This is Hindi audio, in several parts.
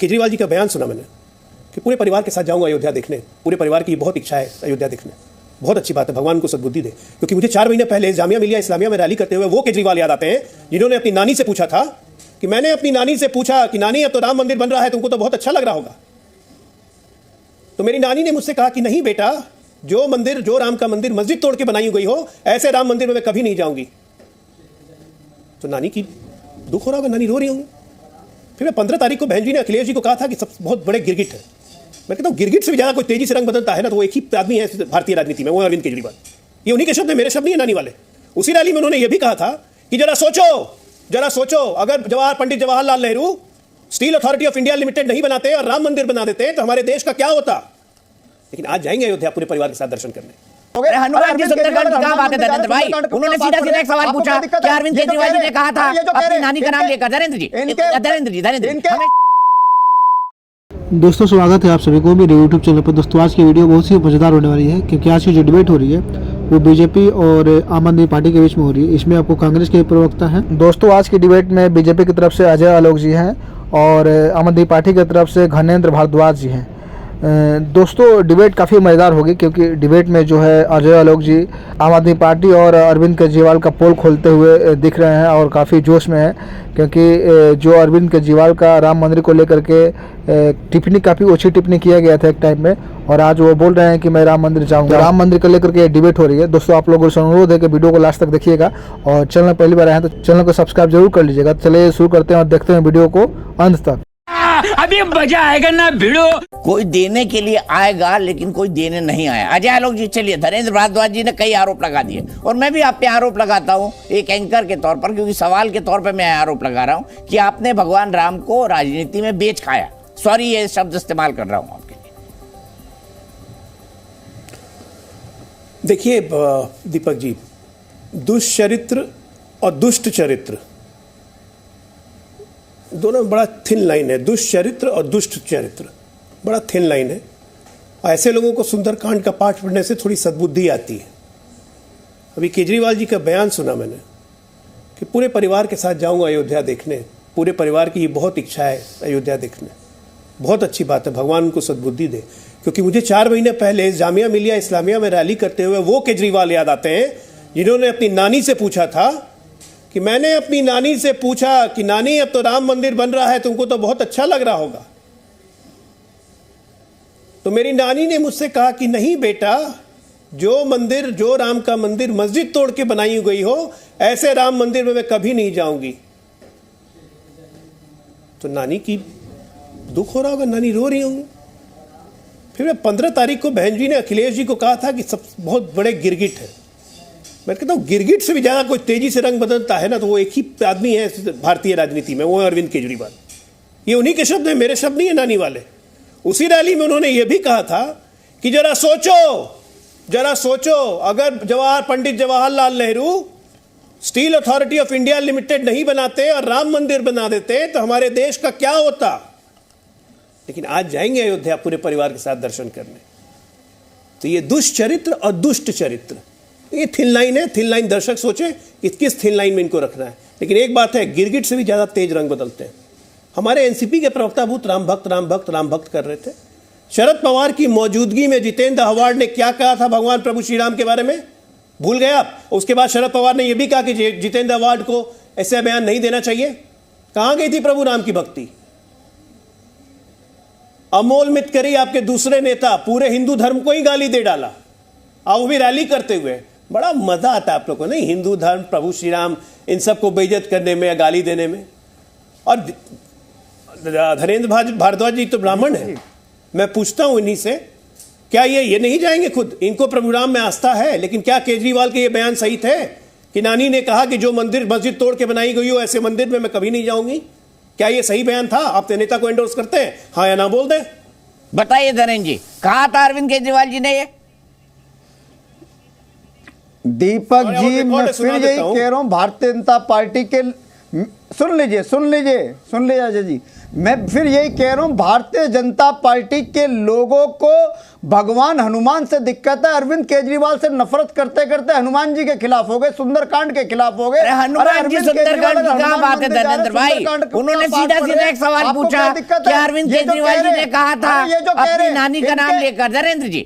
केजरीवाल जी का बयान सुना मैंने कि पूरे परिवार के साथ जाऊंगा अयोध्या देखने, पूरे परिवार की बहुत इच्छा है अयोध्या देखने। बहुत अच्छी बात है, भगवान को सद्बुद्धि दे। क्योंकि मुझे 4 महीने पहले जामिया मिलिया इस्लामिया में रैली करते हुए वो केजरीवाल याद आते हैं जिन्होंने अपनी नानी से पूछा था कि मैंने अपनी नानी से पूछा कि नानी अब तो राम मंदिर बन रहा है, तुमको तो बहुत अच्छा लग रहा होगा। तो मेरी नानी ने मुझसे कहा कि नहीं बेटा, जो राम का मंदिर मस्जिद तोड़ के बनाई गई हो, ऐसे राम मंदिर में मैं कभी नहीं जाऊंगी। तो नानी की दुख हो रहा होगा, नानी रो रही होंगी। फिर मैं 15 तारीख को बहन जी ने अखिलेश जी को कहा था कि सब बहुत बड़े गिरगिट है। मैं कहता हूं गिरगिट से भी ज्यादा कोई तेजी से रंग बदलता है ना तो वो एक ही आदमी है भारतीय राजनीति में, वो अरविंद केजरीवाल। ये उन्हीं के शब्द है, मेरे शब्द नहीं है नानी वाले। उसी रैली में उन्होंने ये भी कहा था कि जरा सोचो अगर Pandit Jawaharlal Nehru steel authority of India limited नहीं बनाते और राम मंदिर बना देते तो हमारे देश का क्या होता। लेकिन आज जाएंगे अयोध्या पूरे परिवार के साथ दर्शन करने। हनुमान जी सुंदरकांड की क्या बात है धर्मेंद्र भाई? उन्होंने सीधा एक सवाल पूछा कि अरविंद केजरीवाल जी ने कहा था अपनी नानी का नाम लेकर। धर्मेंद्र जी दोस्तों, स्वागत है आप सभी को मेरे YouTube चैनल पर। दोस्तों, आज की वीडियो बहुत ही मज़ेदार होने वाली है क्योंकि आज की जो डिबेट हो रही है वो बीजेपी और आम आदमी पार्टी के बीच में हो रही है। इसमें आपको कांग्रेस के प्रवक्ता हैं। दोस्तों, आज की डिबेट में बीजेपी की तरफ से अजय आलोक जी हैं और आम आदमी पार्टी की तरफ से घनेंद्र भारद्वाज जी हैं। दोस्तों, डिबेट काफ़ी मज़ेदार होगी क्योंकि डिबेट में जो है अजय आलोक जी आम आदमी पार्टी और अरविंद केजरीवाल का पोल खोलते हुए दिख रहे हैं और काफ़ी जोश में है क्योंकि जो अरविंद केजरीवाल का राम मंदिर को लेकर के टिप्पणी, काफ़ी अच्छी टिप्पणी किया गया था एक टाइम में, और आज वो बोल रहे हैं कि मैं राम मंदिर जाऊंगा। राम मंदिर को लेकर के डिबेट हो रही है। दोस्तों, आप लोगों से अनुरोध है कि वीडियो को लास्ट तक देखिएगा और चैनल पहली बार आए हैं तो चैनल को सब्सक्राइब जरूर कर लीजिएगा। चलिए शुरू करते हैं और देखते हैं वीडियो को अंत तक। अभी मजा आएगा ना भिड़ो। कोई देने के लिए आएगा लेकिन कोई देने नहीं आया। अजय आलोक जी, चलिए। धर्मेंद्र भारद्वाज जी ने कई आरोप लगा दिए और मैं भी आप पे आरोप लगाता हूं एक एंकर के तौर पर, क्योंकि सवाल के तौर पर मैं आरोप लगा रहा हूं कि आपने भगवान राम को राजनीति में बेच खाया। सॉरी, ये शब्द इस्तेमाल कर रहा हूं आपके लिए। देखिए दीपक जी, दुष्चरित्र और दुष्ट चरित्र दोनों बड़ा थिन लाइन है। दुष्चरित्र और दुष्ट चरित्र बड़ा थिन लाइन है। ऐसे लोगों को सुंदरकांड का पाठ पढ़ने से थोड़ी सद्बुद्धि आती है। अभी केजरीवाल जी का बयान सुना मैंने कि पूरे परिवार के साथ जाऊंगा अयोध्या देखने, पूरे परिवार की बहुत इच्छा है अयोध्या देखने। बहुत अच्छी बात है, भगवान उनको सद्बुद्धि दे। क्योंकि मुझे 4 महीने पहले जामिया मिलिया इस्लामिया में रैली करते हुए वो केजरीवाल याद आते हैं जिन्होंने अपनी नानी से पूछा था कि मैंने अपनी नानी से पूछा कि नानी अब तो राम मंदिर बन रहा है, तुमको तो बहुत अच्छा लग रहा होगा। तो मेरी नानी ने मुझसे कहा कि नहीं बेटा, जो राम का मंदिर मस्जिद तोड़ के बनाई गई हो, ऐसे राम मंदिर में मैं कभी नहीं जाऊंगी। तो नानी की दुख हो रहा होगा, नानी रो रही होंगी। फिर मैं 15 तारीख को बहन जी ने अखिलेश जी को कहा था कि सब बहुत बड़े गिरगिट है। मैं कहता हूं गिरगिट से भी ज्यादा कोई तेजी से रंग बदलता है ना तो वो एक ही आदमी है भारतीय राजनीति में, वो अरविंद केजरीवाल। ये उन्हीं के शब्द है, मेरे शब्द नहीं है नानी वाले। उसी रैली में उन्होंने ये भी कहा था कि जरा सोचो अगर Pandit Jawaharlal Nehru steel authority of India limited नहीं बनाते और राम मंदिर बना देते तो हमारे देश का क्या होता। लेकिन आज जाएंगे अयोध्या पूरे परिवार के साथ दर्शन करने। तो ये दुष्चरित्र और दुष्ट चरित्र, ये थिन लाइन है। थिन लाइन, दर्शक सोचे कि किस थिन लाइन में इनको रखना है। लेकिन एक बात है, गिरगिट से भी ज्यादा तेज रंग बदलते हैं। हमारे एनसीपी के प्रवक्ता भूत राम भक्त कर रहे थे। शरद पवार की मौजूदगी में जितेंद्र अवार्ड ने क्या कहा था भगवान प्रभु श्री राम के बारे में, भूल गए आप? उसके बाद शरद पवार ने यह भी कहा कि जितेंद्र अवार्ड को ऐसा बयान नहीं देना चाहिए। कहां गई थी प्रभु राम की भक्ति? अमोल मितकरी, आपके दूसरे नेता, पूरे हिंदू धर्म को ही गाली दे डाला, वो भी रैली करते हुए। बड़ा मजा आता है आप लोगों को नहीं, हिंदू धर्म, प्रभु श्री राम, इन सबको बेइज्जत करने में या गाली देने में। और धर्मेंद्र भारद्वाज जी तो ब्राह्मण है। मैं पूछता हूं इन्हीं से, क्या ये नहीं जाएंगे खुद? इनको प्रभु राम में आस्था है, लेकिन क्या केजरीवाल के ये बयान सही थे कि नानी ने कहा कि जो मस्जिद तोड़ के बनाई गई हो ऐसे मंदिर में मैं कभी नहीं जाऊंगी? क्या ये सही बयान था? आप नेता को एंडोर्स करते हैं, हाँ या ना बोल दें? बताइए धर्मेंद्र जी, कहा था अरविंद केजरीवाल जी ने ये? दीपक जी, मैं फिर यही कह रहा हूं, भारतीय जनता पार्टी के सुन लीजिए अजय जी, मैं फिर यही कह रहा हूं, भारतीय जनता पार्टी के लोगों को भगवान हनुमान से दिक्कत है। अरविंद केजरीवाल से नफरत करते करते हनुमान जी के खिलाफ हो गए, सुंदरकांड के खिलाफ हो गए। हनुमान जी सुंदरकांड की कहां बात है धर्मेंद्र भाई? उन्होंने सीधा सीधा एक सवाल पूछा कि अरविंद केजरीवाल जी ने कहा था अपनी नानी का नाम लेकर। धर्मेंद्र जी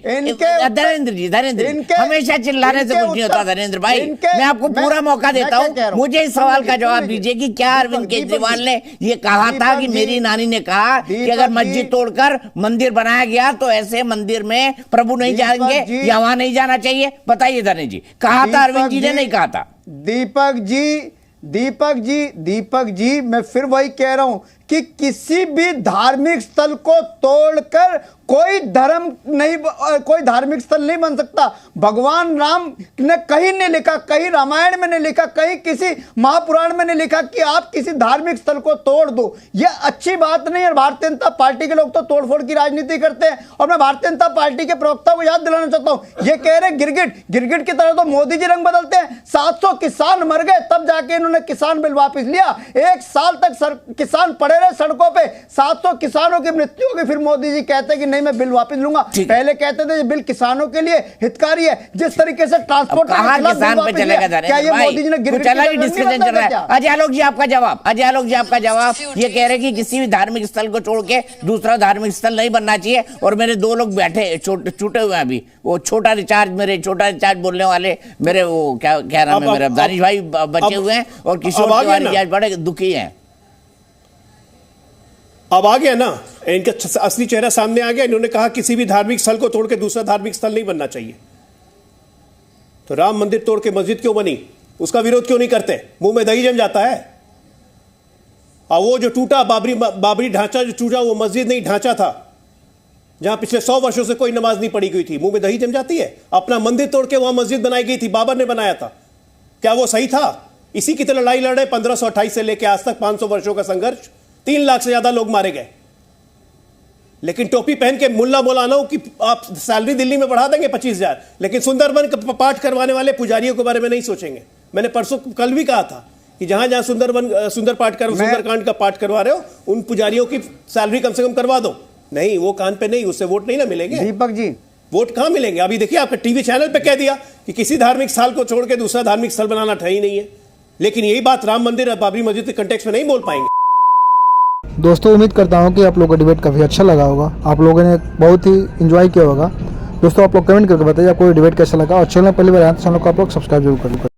हमेशा चिल्लाने से कुछ नहीं होता धर्मेंद्र भाई। मैं आपको पूरा मौका देता हूँ, मुझे इस सवाल का जवाब दीजिए कि क्या अरविंद केजरीवाल ने ये कहा था कि मेरी नानी ने कहा कि अगर मस्जिद तोड़कर मंदिर बनाया गया तो ऐसे मंदिर में प्रभु नहीं जाएंगे या वहां नहीं जाना चाहिए? बताइए धर्मेंद्र जी, कहा था अरविंद जी ने? नहीं कहा था। दीपक जी मैं फिर वही कह रहा हूं कि किसी भी धार्मिक स्थल को तोड़कर कोई धार्मिक स्थल नहीं बन सकता। भगवान राम ने कहीं नहीं लिखा, कहीं रामायण में नहीं लिखा, कहीं किसी महापुराण में नहीं लिखा कि आप किसी धार्मिक स्थल को तोड़ दो। यह अच्छी बात नहीं है। भारतीय जनता पार्टी के लोग तो तोड़फोड़ की राजनीति करते हैं और मैं भारतीय जनता पार्टी के प्रवक्ता को याद दिलाना चाहता हूं, ये कह रहे गिरगिट की तरह तो मोदी जी रंग बदलते हैं। 700 किसान मर गए तब जाके इन्होंने किसान बिल वापस लिया। 1 साल तक किसान पड़े रहे सड़कों पे, 700 किसानों की मृत्यु होगी, फिर मोदी जी कहते हैं कि नहीं मैं बिल वापस लूंगा। पहले कहते थे बिल किसानों के लिए हितकारी है। जिस तरीके से ट्रांसपोर्ट किसान पे चलेगा मोदी जी ने डिस्कशन चल रहा है। अजय आलोक जी आपका जवाब। ये कह रहे कि किसी भी धार्मिक स्थल को छोड़ के दूसरा धार्मिक स्थल नहीं बनना चाहिए। और मेरे 2 लोग बैठे छूटे हुए हैं अभी, वो छोटा रिचार्ज बोलने वाले मेरे वो क्या नाम है मेरा दानिश भाई बचे हुए हैं और किशोर तिवारी आज बड़े दुखी हैं। अब आ गया ना, इनका असली चेहरा सामने आ गया। इन्होंने कहा किसी भी धार्मिक स्थल को तोड़ के दूसरा धार्मिक स्थल नहीं बनना चाहिए। तो राम मंदिर तोड़ के मस्जिद क्यों बनी, उसका विरोध क्यों नहीं करते? मुंह में दही जम जाता है। और वो जो टूटा बाबरी ढांचा जो टूटा, वो मस्जिद नहीं ढांचा था, जहां पिछले 100 वर्षों से कोई नमाज नहीं पढ़ी गई थी। मुंह में दही जम जाती है। अपना मंदिर तोड़ के वहां मस्जिद बनाई गई थी, बाबर ने बनाया था। क्या वो सही था? इसी की तरह लड़ाई लड़े 1528 से लेकर आज तक 500 वर्षों का संघर्ष, 3 लाख से ज्यादा लोग मारे गए। लेकिन टोपी पहन के मुल्ला मौलानाओं की आप सैलरी दिल्ली में बढ़ा देंगे 25,000, लेकिन सुंदरबन का पाठ करवाने वाले पुजारियों के बारे में नहीं सोचेंगे। मैंने कल भी कहा था कि जहां जहां सुंदरकांड का पाठ करवा रहे हो, उन पुजारियों की सैलरी कम से कम करवा दो। नहीं, वो कान पे नहीं, उससे वोट नहीं ना मिलेंगे। दीपक जी वोट कहां मिलेंगे? अभी देखिए आपका टीवी चैनल पे कह दिया कि किसी धार्मिक स्थल को छोड़ के दूसरा धार्मिक स्थल बनाना ही नहीं है। लेकिन यही बात राम मंदिर और बाबरी मस्जिद के कंटेक्स्ट में नहीं बोल पाएंगे। दोस्तों उम्मीद करता हूँ कि आप लोगों को डिबेट काफ़ी अच्छा लगा होगा, आप लोगों ने बहुत ही एंजॉय किया होगा। दोस्तों आप लोग कमेंट करके बताइए आपको डिबेट कैसा लगा, और चैनल पहली बार आए तो चैनल को आप लोग सब्सक्राइब जरूर कर लीजिए।